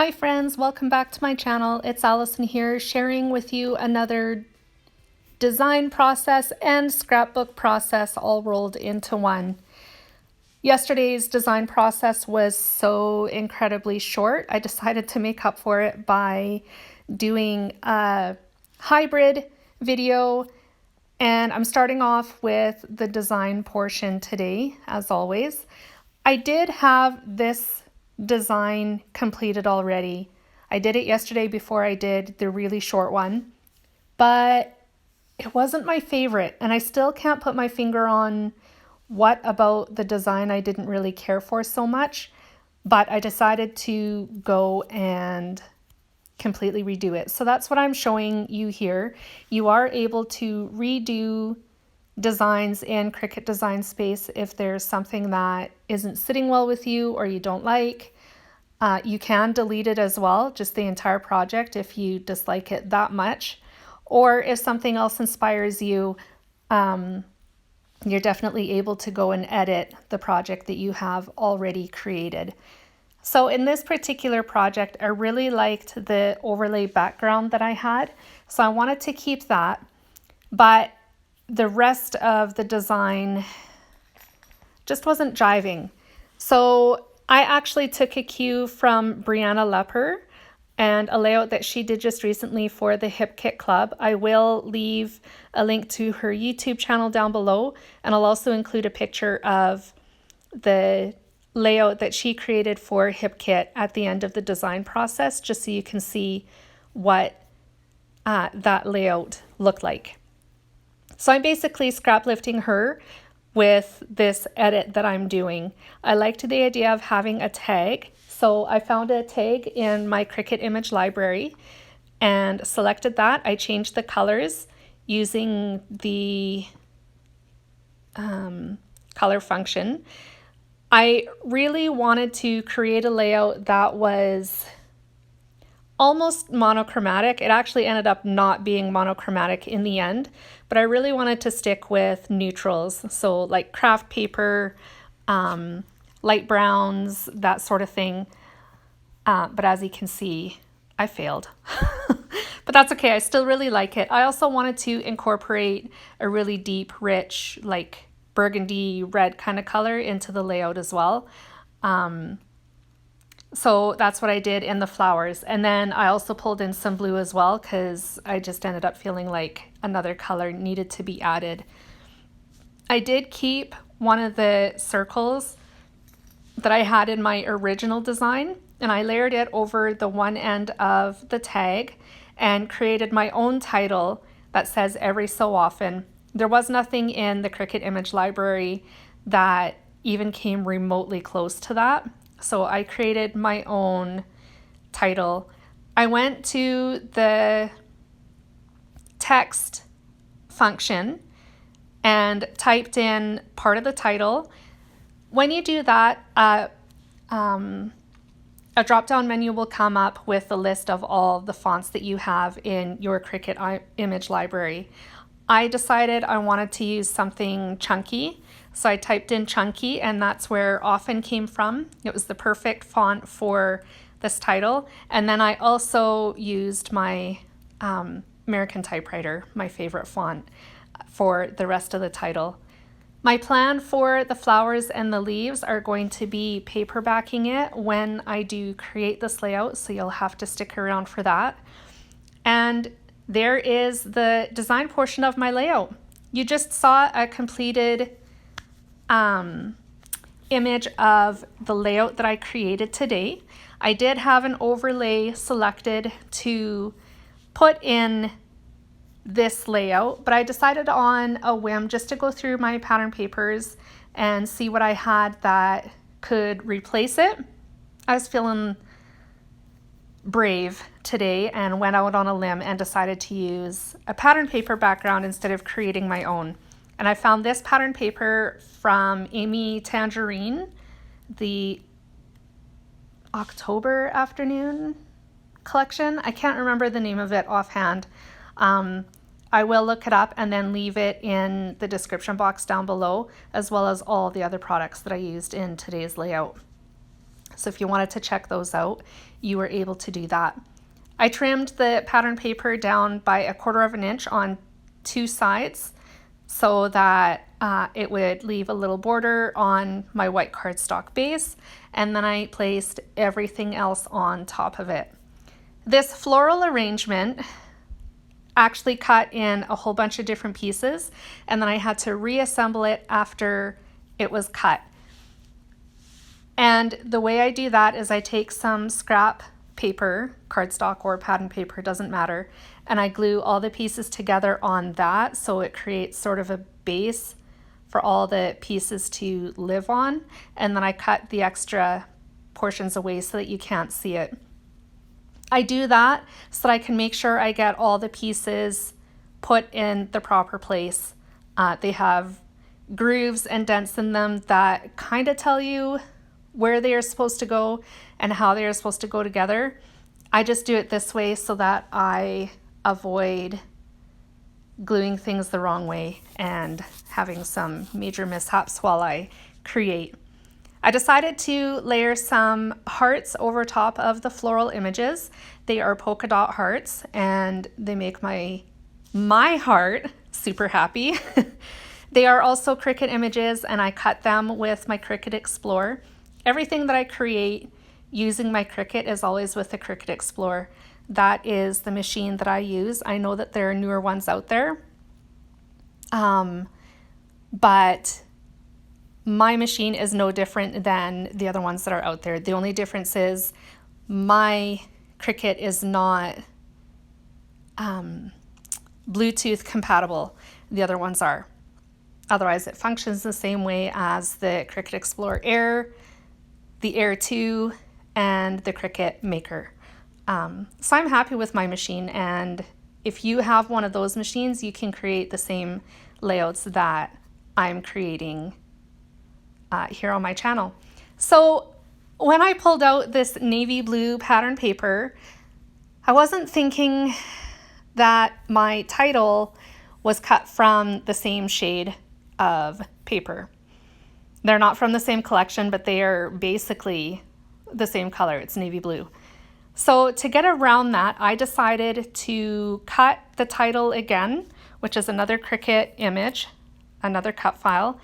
Hi friends, welcome back to my channel. It's Allison here sharing with you another design process and scrapbook process all rolled into one. Yesterday's design process was so incredibly short. I decided to make up for it by doing a hybrid video, and I'm starting off with the design portion today, as always. I did have this design completed already. I did it yesterday before I did the really short one, but it wasn't my favorite, and I still can't put my finger on what about the design I didn't really care for so much, but I decided to go and completely redo it. So that's what I'm showing you here. You are able to redo designs in Cricut Design Space if there's something that isn't sitting well with you or you don't like. You can delete it as well, just the entire project if you dislike it that much. Or if something else inspires you, you're definitely able to go and edit the project that you have already created. So in this particular project, I really liked the overlay background that I had. So I wanted to keep that, but the rest of the design just wasn't jiving. So I actually took a cue from Brianna Lepper and a layout that she did just recently for the Hip Kit Club. I will leave a link to her YouTube channel down below, and I'll also include a picture of the layout that she created for Hip Kit at the end of the design process, just so you can see what that layout looked like. So I'm basically scrap lifting her with this edit that I'm doing. I liked the idea of having a tag. So I found a tag in my Cricut image library and selected that. I changed the colors using the color function. I really wanted to create a layout that was almost monochromatic. It actually ended up not being monochromatic in the end, but I really wanted to stick with neutrals. So like craft paper, light browns, that sort of thing. But as you can see, I failed. But that's okay. I still really like it. I also wanted to incorporate a really deep, rich, like burgundy red kind of color into the layout as well. So that's what I did in the flowers. And then I also pulled in some blue as well because I just ended up feeling like another color needed to be added. I did keep one of the circles that I had in my original design, and I layered it over the one end of the tag and created my own title that says every so often. There was nothing in the Cricut image library that even came remotely close to that. So I created my own title. I went to the text function and typed in part of the title. When you do that, a drop-down menu will come up with a list of all the fonts that you have in your Cricut image library. I decided I wanted to use something chunky, so I typed in chunky, and that's where often came from. It was the perfect font for this title. And then I also used my American typewriter, my favorite font, for the rest of the title. My plan for the flowers and the leaves are going to be paperbacking it when I do create this layout, so you'll have to stick around for that. And there is the design portion of my layout. You just saw a completed image of the layout that I created today. I did have an overlay selected to put in this layout, but I decided on a whim just to go through my pattern papers and see what I had that could replace it. I was feeling brave today and went out on a limb and decided to use a pattern paper background instead of creating my own. And I found this pattern paper from Amy Tangerine, the October Afternoon collection. I can't remember the name of it offhand. I will look it up and then leave it in the description box down below, as well as all the other products that I used in today's layout. So if you wanted to check those out, you were able to do that. I trimmed the pattern paper down by 1/4 inch on 2 sides so that it would leave a little border on my white cardstock base, and then I placed everything else on top of it. This floral arrangement actually cut in a whole bunch of different pieces, and then I had to reassemble it after it was cut. And the way I do that is I take some scrap paper, cardstock or pattern paper, doesn't matter, and I glue all the pieces together on that so it creates sort of a base for all the pieces to live on, and then I cut the extra portions away so that you can't see it. I do that so that I can make sure I get all the pieces put in the proper place. They have grooves and dents in them that kind of tell you where they are supposed to go and how they are supposed to go together. I just do it this way so that I avoid gluing things the wrong way and having some major mishaps while I create. I decided to layer some hearts over top of the floral images. They are polka dot hearts and they make my heart super happy. They are also Cricut images and I cut them with my Cricut Explore. Everything that I create using my Cricut is always with the Cricut Explore. That is the machine that I use. I know that there are newer ones out there, but my machine is no different than the other ones that are out there. The only difference is my Cricut is not Bluetooth compatible. The other ones are. Otherwise, it functions the same way as the Cricut Explore Air, the Air 2, and the Cricut Maker. So I'm happy with my machine, and if you have one of those machines, you can create the same layouts that I'm creating here on my channel. So when I pulled out this navy blue pattern paper, I wasn't thinking that my title was cut from the same shade of paper. They're not from the same collection, but they are basically the same color. It's navy blue. So to get around that, I decided to cut the title again, which is another Cricut image, another cut file.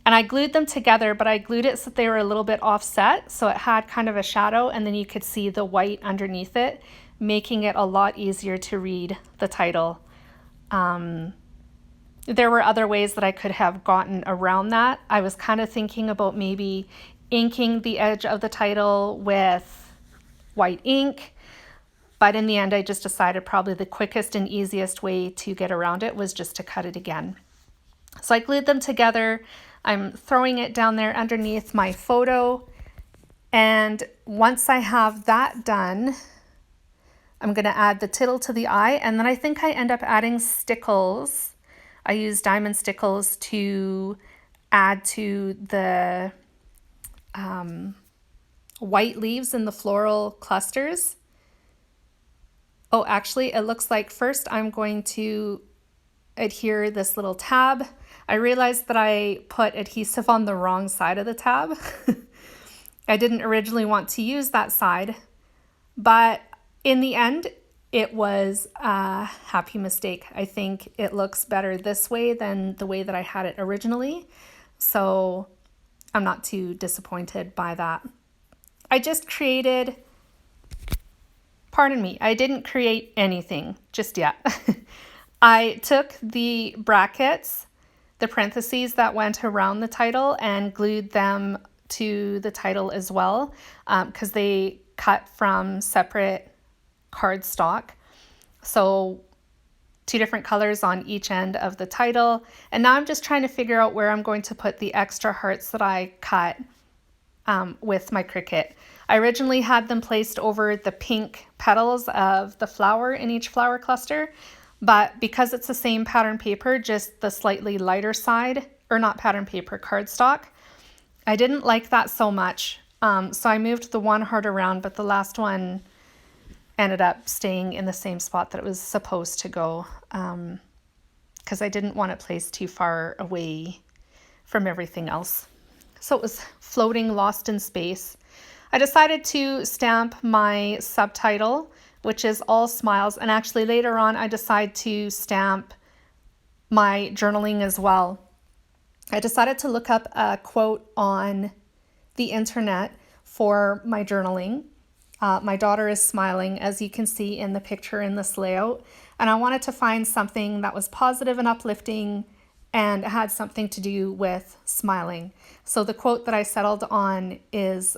And I glued them together, but I glued it so they were a little bit offset, so it had kind of a shadow, and then you could see the white underneath it, making it a lot easier to read the title. There were other ways that I could have gotten around that. I was kind of thinking about maybe inking the edge of the title with white ink, but in the end I just decided probably the quickest and easiest way to get around it was just to cut it again. So I glued them together. I'm throwing it down there underneath my photo, and once I have that done, I'm going to add the tittle to the eye, and then I think I end up adding stickles. I use diamond stickles to add to the white leaves in the floral clusters. Oh, actually, it looks like first I'm going to adhere this little tab. I realized that I put adhesive on the wrong side of the tab. I didn't originally want to use that side, but in the end, it was a happy mistake. I think it looks better this way than the way that I had it originally, so I'm not too disappointed by that. I just created, pardon me, I didn't create anything just yet. I took the brackets, the parentheses that went around the title, and glued them to the title as well, because they cut from separate cardstock. So 2 different colors on each end of the title. And now I'm just trying to figure out where I'm going to put the extra hearts that I cut with my Cricut. I originally had them placed over the pink petals of the flower in each flower cluster, but because it's the same pattern paper, just the slightly lighter side, or not pattern paper, cardstock, I didn't like that so much. So I moved the one heart around, but the last one ended up staying in the same spot that it was supposed to go, because I didn't want it placed too far away from everything else. So it was floating, lost in space. I decided to stamp my subtitle, which is all smiles, and actually later on I decided to stamp my journaling as well. I decided to look up a quote on the internet for my journaling. My daughter is smiling, as you can see in the picture in this layout, and I wanted to find something that was positive and uplifting and had something to do with smiling. So the quote that I settled on is,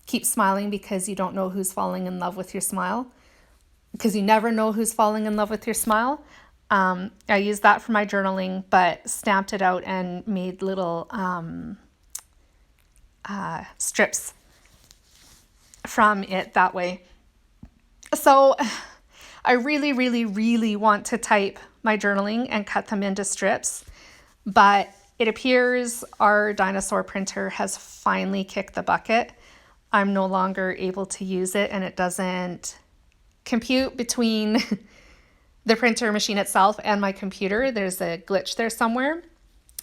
keep smiling because you don't know who's falling in love with your smile, because you never know who's falling in love with your smile. I used that for my journaling, but stamped it out and made little strips from it that way. So I really, really, really want to type my journaling and cut them into strips, but it appears our dinosaur printer has finally kicked the bucket. I'm no longer able to use it, and it doesn't compute between the printer machine itself and my computer. There's a glitch there somewhere,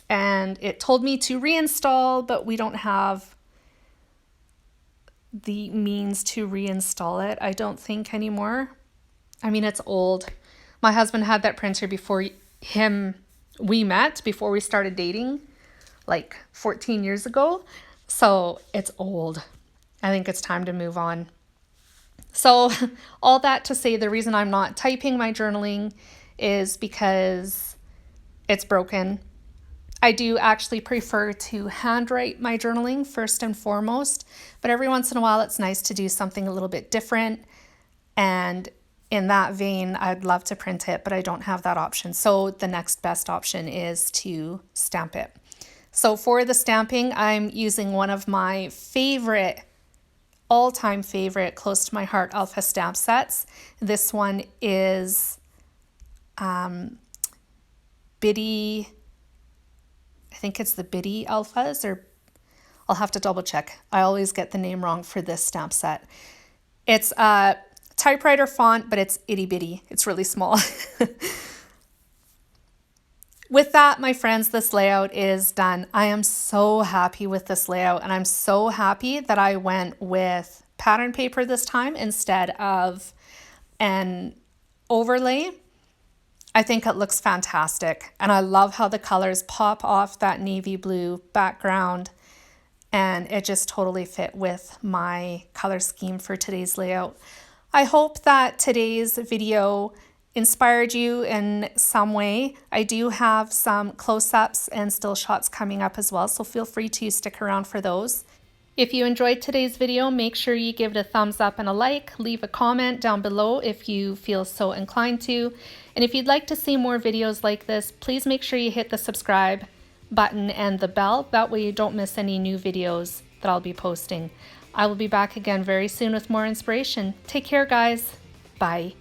and it told me to reinstall, but we don't have the means to reinstall it, I don't think, anymore. I mean, it's old. My husband had that printer before we met, before we started dating, like 14 years ago. So it's old. I think it's time to move on. So all that to say, the reason I'm not typing my journaling is because it's broken. I do actually prefer to handwrite my journaling first and foremost, but every once in a while it's nice to do something a little bit different. And in that vein, I'd love to print it, but I don't have that option. So the next best option is to stamp it. So for the stamping, I'm using one of my favorite, all-time favorite, close to my heart alpha stamp sets. This one is Biddy, I think it's the Biddy Alphas, or I'll have to double check. I always get the name wrong for this stamp set. It's a typewriter font, but it's itty bitty. It's really small. With that, my friends, this layout is done. I am so happy with this layout, and I'm so happy that I went with pattern paper this time instead of an overlay. I think it looks fantastic, and I love how the colors pop off that navy blue background, and it just totally fit with my color scheme for today's layout. I hope that today's video inspired you in some way. I do have some close-ups and still shots coming up as well, so feel free to stick around for those. If you enjoyed today's video, make sure you give it a thumbs up and a like. Leave a comment down below if you feel so inclined to. And if you'd like to see more videos like this, please make sure you hit the subscribe button and the bell. That way you don't miss any new videos that I'll be posting. I will be back again very soon with more inspiration. Take care, guys. Bye.